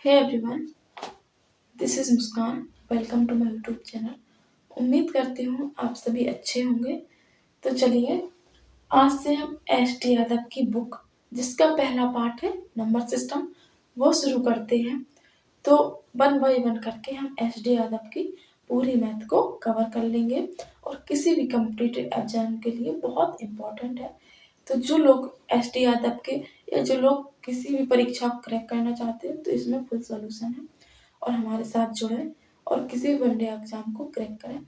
Hey everyone, this is Muskan. Welcome to my YouTube channel. उम्मीद करती हूँ आप सभी अच्छे होंगे। तो चलिए आज से हम एस टी यादव की बुक जिसका पहला पार्ट है नंबर सिस्टम वो शुरू करते हैं। तो वन बाय वन करके हम एस डी यादव की पूरी मैथ को कवर कर लेंगे और किसी भी कम्पिटिटिव एग्जाम के लिए बहुत इम्पोर्टेंट है। तो जो लोग एस टी यादव के या जो लोग किसी भी परीक्षा को क्रैक करना चाहते हैं तो इसमें फुल सोल्यूशन है और हमारे साथ जुड़ें और किसी भी वनडे एग्जाम को क्रैक करें।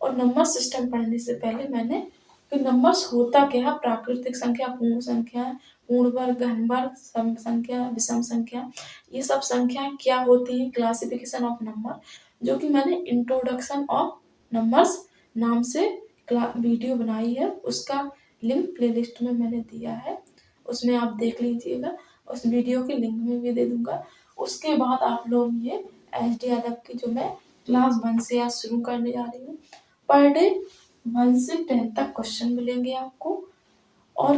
और नंबर सिस्टम पढ़ने से पहले मैंने कि नंबर्स होता क्या है, प्राकृतिक संख्या, पूर्ण संख्या, पूर्ण वर्ग, घन वर्ग, सम संख्या, विषम संख्या, ये सब संख्याएं क्या होती है, क्लासिफिकेशन ऑफ नंबर, जो कि मैंने इंट्रोडक्शन ऑफ नंबर्स नाम से वीडियो बनाई है। उसका लिंक प्लेलिस्ट में मैंने दिया है, उसमें आप देख लीजिएगा। उस वीडियो की लिंक में भी दे दूंगा। उसके बाद आप लोग ये एस डी यादव की जो मैं क्लास 1 से आज शुरू करने जा रही हूँ। पर डे 1 से 10 तक क्वेश्चन मिलेंगे आपको और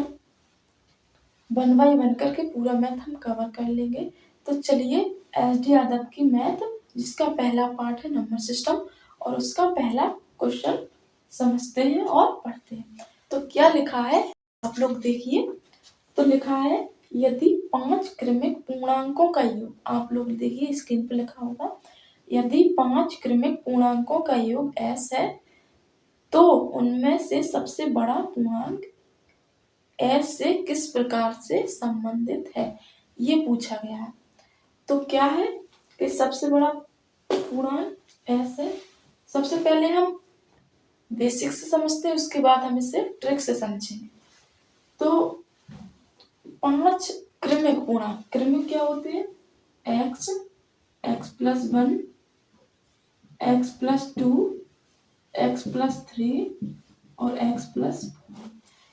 वन बाय वन करके पूरा मैथ हम कवर कर लेंगे। तो चलिए एस डी यादव की मैथ जिसका पहला पार्ट है नंबर सिस्टम और उसका पहला क्वेश्चन समझते हैं और पढ़ते हैं। तो क्या लिखा है आप लोग देखिए। तो लिखा है यदि 5 क्रमिक पूर्णांकों का योग, आप लोग देखिए स्क्रीन पे लिखा होगा, यदि 5 क्रमिक पूर्णांकों का योग s है तो उनमें से सबसे बड़ा पूर्णांक s से किस प्रकार से संबंधित है, ये पूछा गया है। तो क्या है कि सबसे बड़ा पूर्णांक s है। सबसे पहले हम बेसिक से समझते हैं, उसके बाद हम इसे ट्रिक से समझेंगे। तो 5 क्रमिक पूर्णांक, क्रमिक क्या होते हैं, x, x+1, x+2, x+3 और x+4,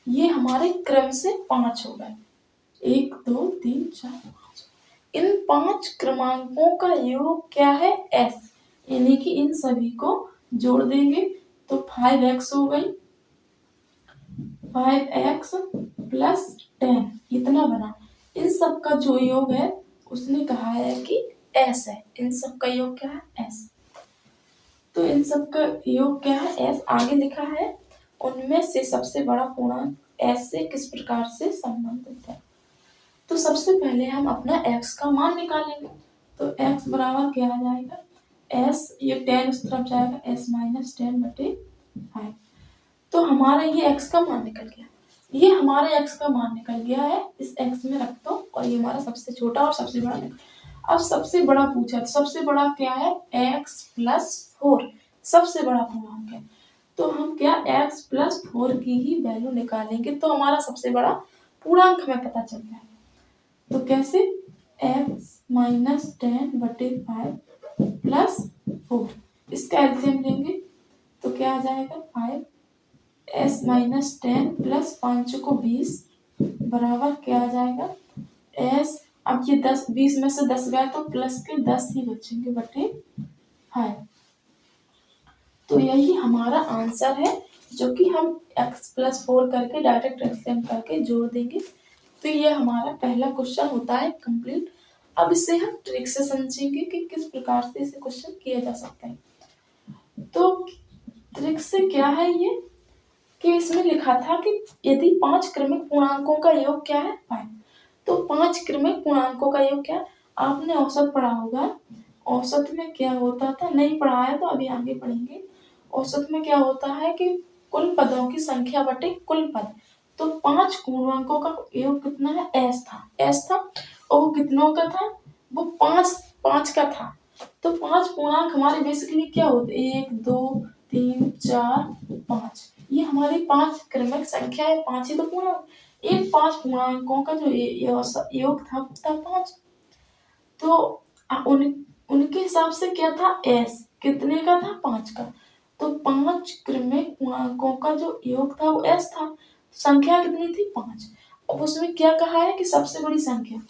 ये हमारे क्रम से 5 हो गए, 1 2 3 4 5। इन 5 क्रमांकों का योग क्या है, s, यानी कि इन सभी को जोड़ देंगे तो 5x हो गई, 5x + 10 इतना बना। इन सब का जो योग है उसने कहा है कि s है। इन सब का योग क्या है, s। तो इन सब का योग क्या है, s। आगे लिखा है उनमें से सबसे बड़ा पूर्णांक s से किस प्रकार से संबंधित है। तो सबसे पहले हम अपना x का मान निकालेंगे। तो x बराबर क्या आ जाएगा, s, ये 10 उस तरफ जाएगा, s - 10/5। तो हमारा ये x का मान निकल गया, ये हमारे x का मान निकल गया है। इस x में रख दो और ये हमारा सबसे छोटा और सबसे बड़ा निकल। अब सबसे बड़ा पूछा, तो सबसे बड़ा क्या है, x+4 सबसे बड़ा पूर्णांक है। तो हम क्या x+4 की ही वैल्यू निकालेंगे तो हमारा सबसे बड़ा पूर्णांक हमें पता चल जाएगा। तो कैसे, x - 10/5 + 4, इसका एलसीएम लेंगे तो क्या आ जाएगा, 5, s - 10 + 5 को 20 बराबर क्या आ जाएगा, s। अब ये 10, 20 में से 10 गए तो प्लस के 10 ही बचेंगे बटे 5। तो यही हमारा आंसर है जो कि हम x+4 करके डायरेक्ट एलसीएम करके जोड़ देंगे। तो ये हमारा पहला क्वेश्चन होता है कंप्लीट। अब इसे हम ट्रिक से समझेंगे कि किस प्रकार से इसे क्वेश्चन किया जा सकता है। तो ट्रिक से क्या है ये कि इसमें लिखा था कि यदि 5 क्रमिक पूर्णांकों का योग क्या है, 5। तो 5 क्रमिक पूर्णांकों का योग क्या, आपने औसत पढ़ा होगा। औसत में क्या होता था, नहीं पढ़ा है तो अभी आगे पढ़ेंगे। औसत में क्या होता है कि कुल पदों की संख्या बटे कुल पद। तो 5 पूर्णांकों का योग कितना है, s था और वो कितनों का था, वो 5 का था। तो 5 पूर्णांक हमारे बेसिकली क्या होते, 1 2 3 4 5, ये हमारी 5 क्रमिक संख्या है। 5 ही तो पूर्णांक, इन 5 पूर्णांकों का जो योग था 5। तो उनके हिसाब से क्या था, s कितने का था, 5 का। तो 5 क्रमिक पूर्णांकों का जो योग था वो s था। संख्या कितनी थी, 5। अब उसमें क्या कहा है कि सबसे बड़ी संख्या,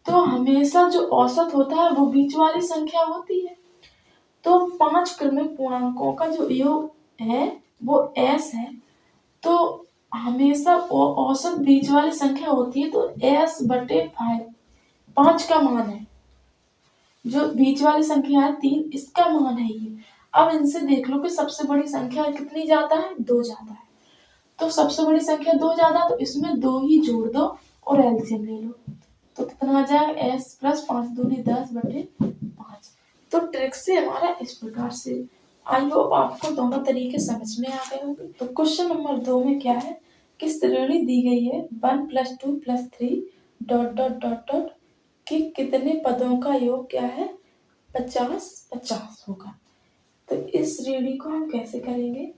तो हमेशा जो औसत होता है वो बीच वाली संख्या होती है। तो 5 क्रमिक पूर्णांकों का जो योग है वो s है। तो हमेशा औसत बीच वाली संख्या होती है, तो s/5 5 का मान है। जो बीच वाली संख्या है 3, इसका मान है ये। अब इनसे देख लो कि सबसे बड़ी संख्या कितनी ज्यादा है, 2 ज्यादा है। तो सबसे बड़ी संख्या 2 ज्यादा, तो इसमें 2 ही जोड़ दो और एलसीएम ले लो। तो कितना आ जाएगा, s प्लस 5 दूनी 10/5। तो ट्रिक से हमारा इस प्रकार से। आई होप आपको दोनों तरीके समझ में आ गए होंगे। तो क्वेश्चन नंबर 2 में क्या है कि श्रेणी दी गई है 1 + 2 + 3 ... कि कितने पदों का योग क्या है, 50 होगा। तो इस श्रेणी को हम कैसे करेंगे,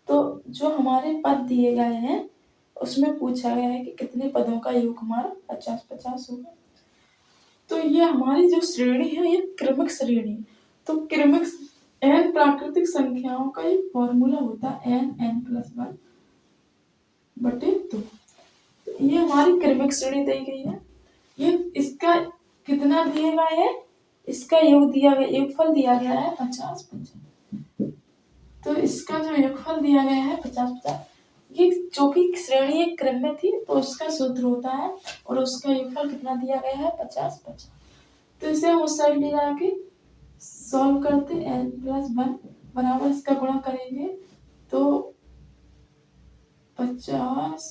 तो जो हमारे पद दिए गए हैं उसमें पूछा गया है कि कितने पदों का योग हमारा 50 होगा। तो ये हमारी जो श्रेणी है ये क्रमिक श्रेणी। तो क्रमिक n प्राकृतिक संख्याओं का एक फॉर्मूला होता है n+1/2। ये हमारी क्रमिक श्रेणी दी गई है। ये इसका कितना दिया गया है, इसका योग दिया गया, योगफल दिया गया है 50। तो इसका जो योगफल दिया गया है 50, ये जो कि श्रेणी एक क्रम में थी तो उसका सूत्र होता है और उसका योगफल कितना दिया गया है 50। तो इसे हम उस साइड ले जाके सॉल्व करते n+1 बराबर इसका गुणा करेंगे तो 50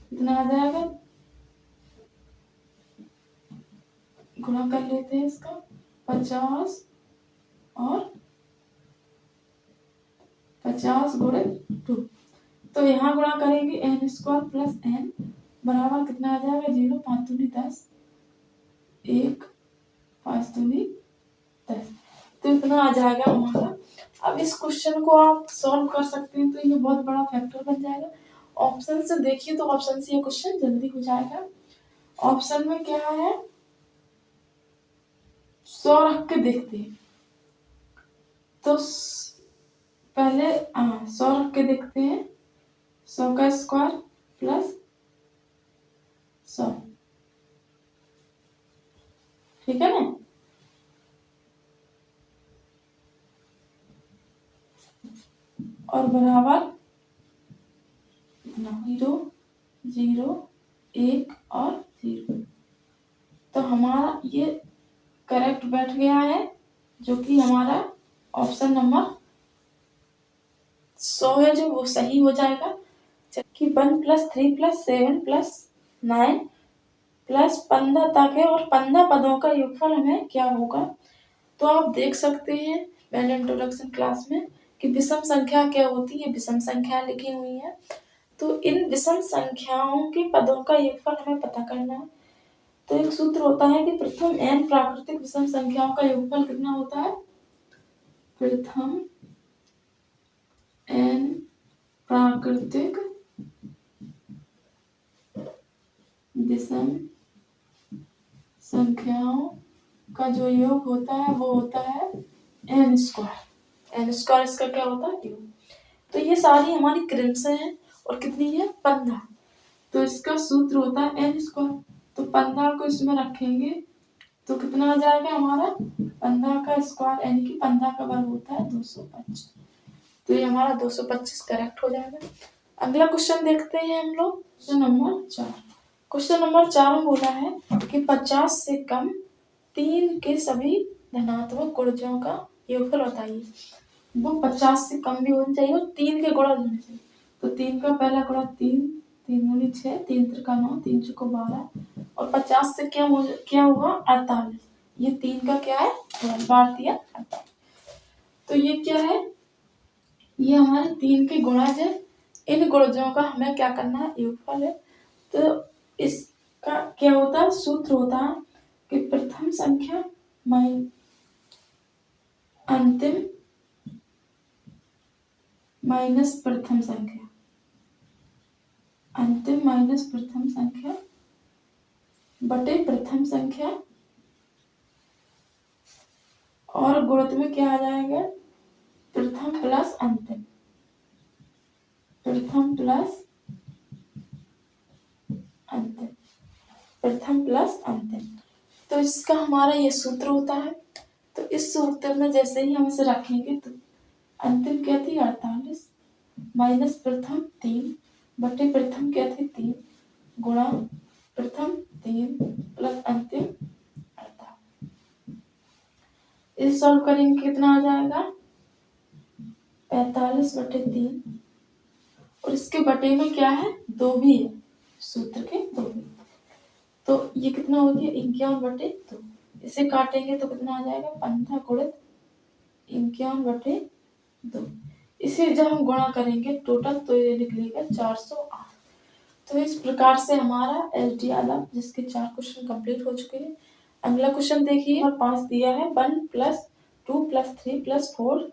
कितना आ जाएगा, गुणा कर लेते हैं इसका 50 और 50 × 2। तो यहाँ गुणा करेंगे n² + n बराबर कितना आ जाएगा 0, 5 दूनी 10, 1, 5 दूनी 10। तो इतना आ जाएगा हमारा। अब इस क्वेश्चन को आप सॉल्व कर सकते हैं तो ये बहुत बड़ा फैक्टर बन जाएगा। ऑप्शन से देखिए तो ऑप्शन से ये क्वेश्चन जल्दी हो जाएगा। ऑप्शन में क्या है, 100 रख के देखते हैं। तो पहले 100 रख के देखते हैं, 100 का स्क्वायर प्लस 100, ठीक है ना। और बराबर 0, 0, 1 और 0। तो हमारा ये करेक्ट बैठ गया है, जो कि हमारा ऑप्शन नंबर 100 है जो वो सही हो जाएगा। कि 1 + 3 + 7 + 9 + 15 तक है और 15 पदों का योगफल हमें क्या होगा। तो आप देख सकते हैं मैंने इंट्रोडक्शन क्लास में कि विषम संख्या क्या होती है, विषम संख्या लिखी हुई है। तो इन विषम संख्याओं के पदों का योगफल हमें पता करना है। तो एक सूत्र होता है कि प्रथम n प्राकृतिक विषम संख्याओं का योगफल कितना होता है, प्रथम n प्राकृतिक विषम संख्याओं का जो योग होता है वो होता है n²। इसका क्या होता है, योग। तो ये सारी हमारी क्रम से हैं और कितनी है 15। तो इसका सूत्र होता है n²। तो 15 को इसमें रखेंगे तो कितना आ जाएगा हमारा 15 का स्क्वायर यानी कि 15 का वर्ग होता है 225। तो ये हमारा 225 करेक्ट हो जाएगा। अगला क्वेश्चन देखते हैं हम लोग, क्वेश्चन नंबर 4। क्वेश्चन नंबर 4 में बोला है कि 50 से कम 3 के सभी धनात्मक गुणजों का योगफल बताइए। वो 50 से कम भी होना चाहिए और 3 के गुणा होने चाहिए। तो 3 का पहला गुणा 3, 3 दूनी 6, 3 त्रिका 9, 3 चौको 12 और 50 से क्या होगा 48। ये 3 का क्या है, 12 दिया 48। तो ये क्या है, ये हमारे 3 के गुणज है। इन गुणजों का हमें क्या करना है, योगफल है। तो इसका क्या होता है, सूत्र होता है कि प्रथम संख्या अंतिम माइनस प्रथम संख्या, अंतिम माइनस प्रथम संख्या बटे प्रथम संख्या और गुणित में क्या आ जाएगा, प्रथम प्लस अंतिम, प्रथम प्लस अंतिम, प्रथम प्लस अंतिम। तो इसका हमारा ये सूत्र होता है। तो इस सूत्र में जैसे ही हम इसे रखेंगे तो अंतिम क्या थी 48 माइनस प्रथम 3 बटे प्रथम क्या थी 3 गुणा प्रथम 3 प्लस अंतिम 48। इसे सॉल्व करेंगे कितना आ जाएगा 45/3 और इसके बटे में क्या है 2 भी है, सूत्र के 2 भी, तो ये कितना हो गया 51/2। इसे काटेंगे तो कितना आ जाएगा 15 गुणित 51/2। इसे जब हम गुणा करेंगे टोटल तो ये निकलेगा 408। तो इस प्रकार से हमारा LDR जिसके 4 क्वेश्चन कंप्लीट हो चुके हैं। अगला क्वेश्चन देखिए और 5 दिया है 1 + 2 + 3 + 4 ...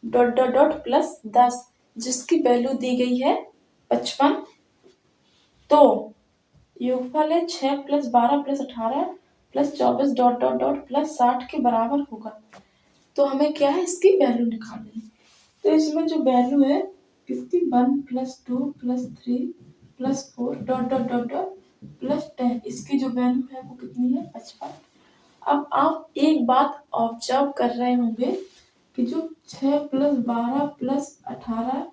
+ 10 जिसकी वैल्यू दी गई है 55। तो योगफल है 6 + 12 + 18 + 24 ... + 60 के बराबर होगा। तो हमें क्या है इसकी वैल्यू निकालनी है। तो इसमें जो वैल्यू है किसकी 1 + 2 + 3 + 4 ... + 10 इसकी जो वैल्यू है वो कितनी है 55। अब आप एक बात ऑब्जर्व कर रहे होंगे कि जो 6 + 12 + 18 ...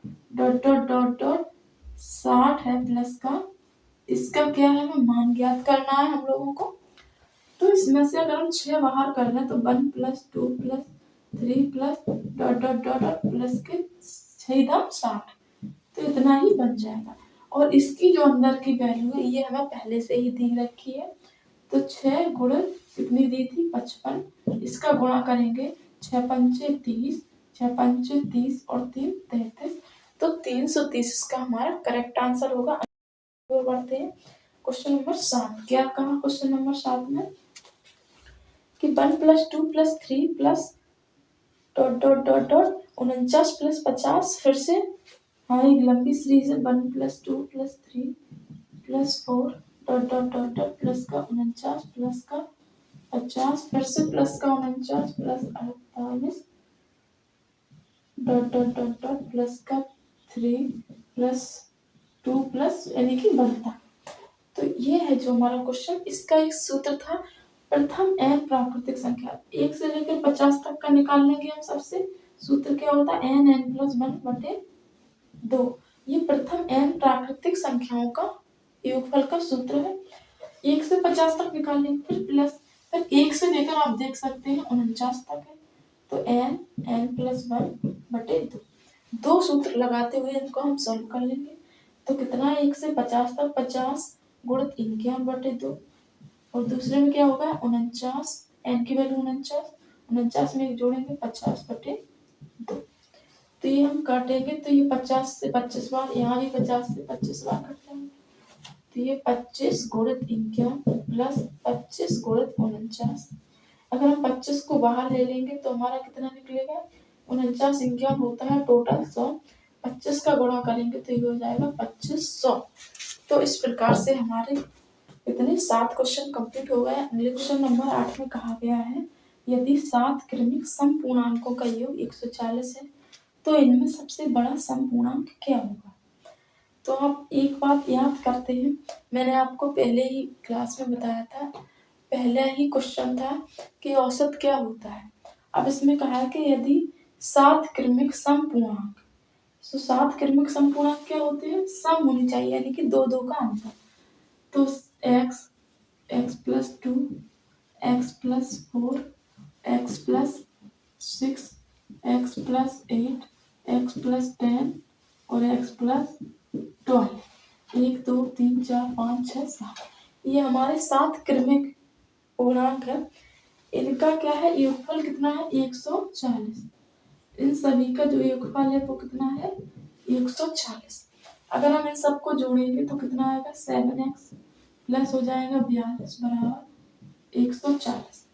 60 है प्लस का, इसका क्या है हमें मान ज्ञात करना है हम लोगों को। तो इसमें से अगर हम 6 बाहर कर लें तो 1 + 2 + 3 + ... प्लस के 6×60 तो इतना ही बन जाएगा। और इसकी जो अंदर की वैल्यू है ये हमें पहले से ही दी रखी है। तो 6 गुणित कितनी दी थी 55, इसका गुणा करेंगे 6 × 5 = 30, 6 × 5 = 30 और 3 = 33, तो 330 इसका हमारा करेक्ट आंसर होगा। बढ़ते हैं क्वेश्चन नंबर 7। क्या कहा क्वेश्चन नंबर 7 में कि 1 + 2 + 3 + ... 49 + 50 फिर से हाँ एक लंबी सीरीज है 1 + 2 + 3 + 4 ... प्लस का 49 प्लस का 50 फिर से प्लस का 49 प्लस 48 ... प्लस का 3 + 2 प्लस यानी कि बढ़ता। तो ये है जो हमारा क्वेश्चन। इसका एक सूत्र था प्रथम n प्राकृतिक संख्या 1 से लेकर 50 तक का निकाल लेंगे हम सबसे। सूत्र क्या होता है n+1/2। ये प्रथम n प्राकृतिक संख्याओं का योगफल का सूत्र है। 1 से 50 तक निकाल लेंगे फिर प्लस, फिर 1 से लेकर आप देख सकते हैं 49 तक है तो n+1/2। दो सूत्र लगाते हुए इनको हम सॉल्व कर लेंगे। तो कितना है 1 से 50 तक 50 गुणित 51/2 और दूसरे में क्या होगा 49, n की वैल्यू 49 में जोड़ेंगे 50/2। तो ये हम काटेंगे तो ये 50 से 25 बार, यहाँ भी 50 से 25 बार कट जाएंगे। तो ये 25 गुणित 51 प्लस 25 गुणित 49। अगर हम 25 को बाहर ले लेंगे तो हमारा कितना निकलेगा 49 51 होता है टोटल 100। 25 का गुणा करेंगे तो ये हो जाएगा 2500। तो इस प्रकार से हमारे इतने 7 क्वेश्चन कंप्लीट हो गए। अगले क्वेश्चन नंबर 8 में कहा गया है यदि 7 क्रमिक समपूर्णांकों का योग 140 है तो इनमें सबसे बड़ा समपूर्णांक क्या होगा। तो आप एक बात याद करते हैं, मैंने आपको पहले ही क्लास में बताया था, पहला ही क्वेश्चन था कि औसत क्या होता है। अब इसमें कहा है कि यदि 7 क्रमिक समपूर्णांक, तो 7 क्रमिक समपूर्णांक क्या होते हैं सम होनी चाहिए यानी कि 2 का अंतर। तो x + 2 x + 4 x + 6 x + 8 x + 10 और x + 12 1 2 3 4 5 6 7 ये हमारे 7 क्रमिक पूर्णांक है। इनका क्या है योगफल कितना है 140। इन सभी का जो योगफल है वो कितना है 140। अगर हम इन सबको जोड़ेंगे तो कितना आएगा 7x प्लस हो जाएगा 42 बराबर 140।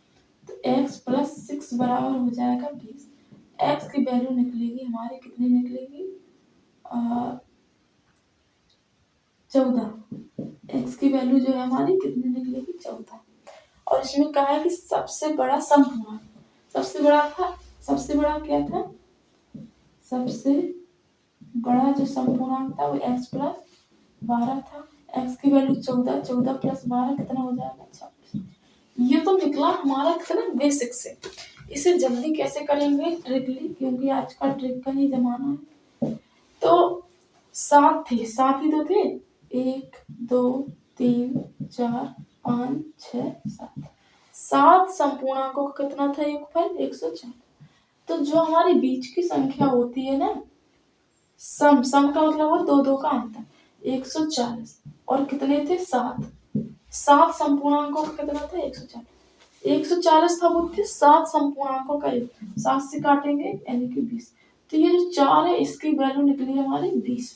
तो x + 6 बराबर हो जाएगा 20। x की वैल्यू निकलेगी हमारी कितनी निकलेगी 14। x की वैल्यू जो है हमारी कितनी निकलेगी 14। और इसमें कहा है कि सबसे बड़ा समपूर्णांक, सबसे बड़ा क्या था सबसे बड़ा जो समपूर्णांक था वो x + 12 था। x की वैल्यू 14 + 12 कितना हो जाएगा 26। ये तो निकला हमारा कितना बेसिक से। इसे जल्दी कैसे करेंगे ट्रिकली, क्योंकि आजकल ट्रिक का ही जमाना है। तो 7 ही तो थे 1 2 3 4 5 6 7 7 संपूर्णांकों का कितना था योगफल 104। तो जो हमारी बीच की संख्या होती है ना, सम का मतलब हो दो दो का अंतर 140 और कितने थे 7। 7 संपूर्णांकों का कितना था 140। 140 था वो थे 7 संपूर्णांकों का योग। 7 से काटेंगे यानी कि 20। तो ये जो 4 है इसकी वैल्यू निकली हमारी 20।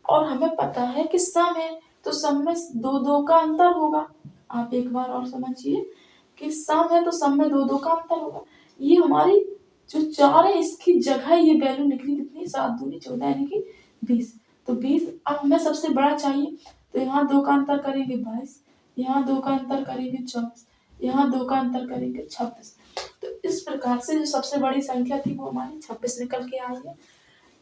और हमें पता है कि सम है तो सम में दो दो का अंतर होगा। आप एक बार और समझिए कि सम है तो सम में दो दो का अंतर होगा। ये हमारी जो 4 है इसकी जगह ये वैल्यू निकली कितनी 7 दूनी 14 यानी कि 20। तो 20 अब हमें सबसे बड़ा चाहिए तो यहाँ 2 का अंतर करेंगे 22, यहाँ 2 का अंतर करेंगे 24, यहाँ 2 का अंतर करेंगे 26। तो इस प्रकार से जो सबसे बड़ी संख्या थी वो हमारी 26 निकल के आई है।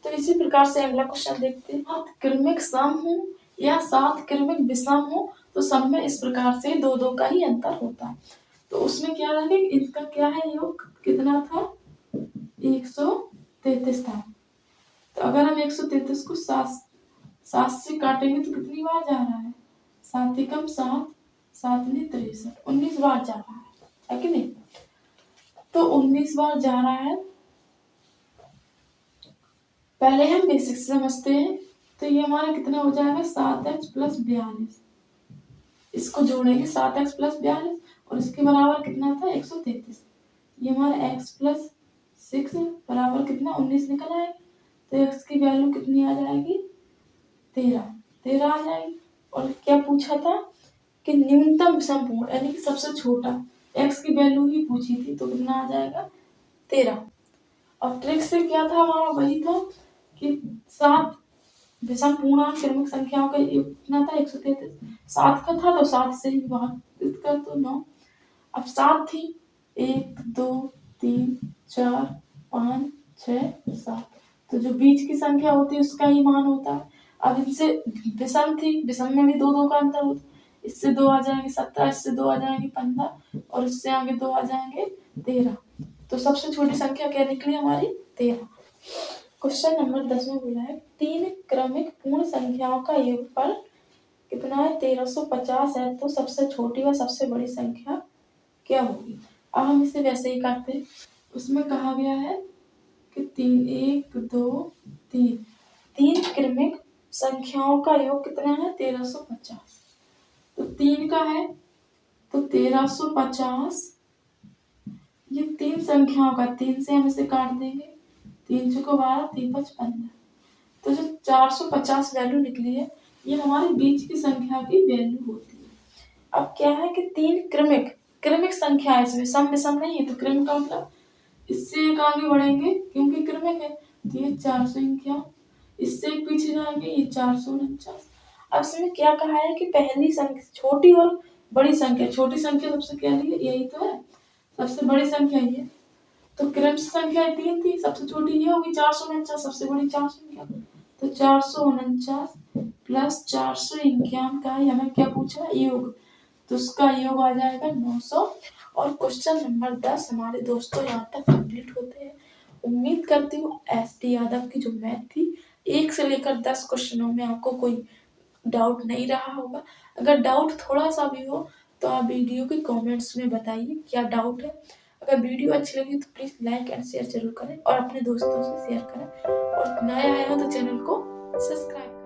तो इसी प्रकार से अगला क्वेश्चन देखते हैं। 7 क्रमिक सम हो या 7 क्रमिक विषम हो तो सम में इस प्रकार से दो दो का ही अंतर होता है। तो उसमें क्या रहे इसका क्या है योग कितना था 133 था। तो अगर हम 133 को 7 से काटेंगे तो कितनी बार जा रहा है 7 एकम 7, 7 ने 63, 19 बार जा रहा है कि नहीं। तो 19 बार जा रहा है। पहले हम बेसिक समझते हैं। तो ये हमारा कितना हो जाएगा 7x प्लस 42। इसको जोड़ेंगे 7x प्लस 42 और इसके बराबर कितना था 133। ये हमारा x प्लस 6 बराबर कितना 19 निकल आएगा। तो x की वैल्यू कितनी आ जाएगी 13 आ जाएगी। और क्या पूछा था कि न्यूनतम विषम पूर्ण यानी कि सबसे छोटा x की वैल्यू ही पूछी थी तो कितना आ जाएगा 13। और ट्रिक से क्या था हमारा वही था कि 7 विषम पूर्णांक क्रमिक संख्याओं का योग कितना था 133। 7 का था तो 7 से ही विभाजित कर दो 9। अब 7 थी 1 2 3 4 5 6 7। तो जो बीच की संख्या होती है उसका ही मान होता है। अब इनसे विषम थी, विषम में भी दो दो का अंतर होता है। इससे 2 आ जाएंगे 17, इससे 2 आ जाएंगे 15 और इससे आगे 2 आ जाएंगे 13। तो सबसे छोटी संख्या क्या निकली हमारी 13। क्वेश्चन नंबर 10 में बोला है 3 क्रमिक पूर्ण संख्याओं का योगफल कितना है 1350 है। तो सबसे छोटी व सबसे बड़ी संख्या क्या होगी। अब हम इसे वैसे ही करते हैं। उसमें कहा गया है कि 3 1 2 3 3 क्रमिक संख्याओं का योग कितना है 1350। तो 3 का है तो 1350 ये 3 संख्याओं का 3 से हम इसे काट देंगे 3 चौको 12 3 5 15। तो जो 450 वैल्यू निकली है ये हमारे बीच की संख्या की वैल्यू होती है। अब क्या है कि 3 क्रमिक संख्या है इसमें सम विषम नहीं है। तो क्रमिक का मतलब इससे एक आगे बढ़ेंगे क्योंकि क्रमिक है तो ये 451। इससे एक पीछे जाएंगे ये 449। अब इसमें क्या कहा है कि पहली संख्या छोटी और बड़ी संख्या, छोटी संख्या सबसे क्या है यही तो है सबसे बड़ी संख्या ये। तो क्रम संख्या 3 थी सबसे छोटी ये होगी 449 सबसे बड़ी 451। तो 449 प्लस 451 का हमें क्या पूछा योग। तो उसका योग आ जाएगा 900। और क्वेश्चन नंबर 10 हमारे दोस्तों यहाँ तक कंप्लीट होते हैं। उम्मीद करती हूँ एसटी यादव की जो मैथ थी 1 से लेकर 10 क्वेश्चनों में आपको कोई डाउट नहीं रहा होगा। अगर डाउट थोड़ा सा भी हो तो आप वीडियो के कमेंट्स में बताइए क्या डाउट है। अगर वीडियो अच्छी लगी तो प्लीज लाइक एंड शेयर जरूर करें और अपने दोस्तों से शेयर करें और नए आए हो तो चैनल को सब्सक्राइब करें।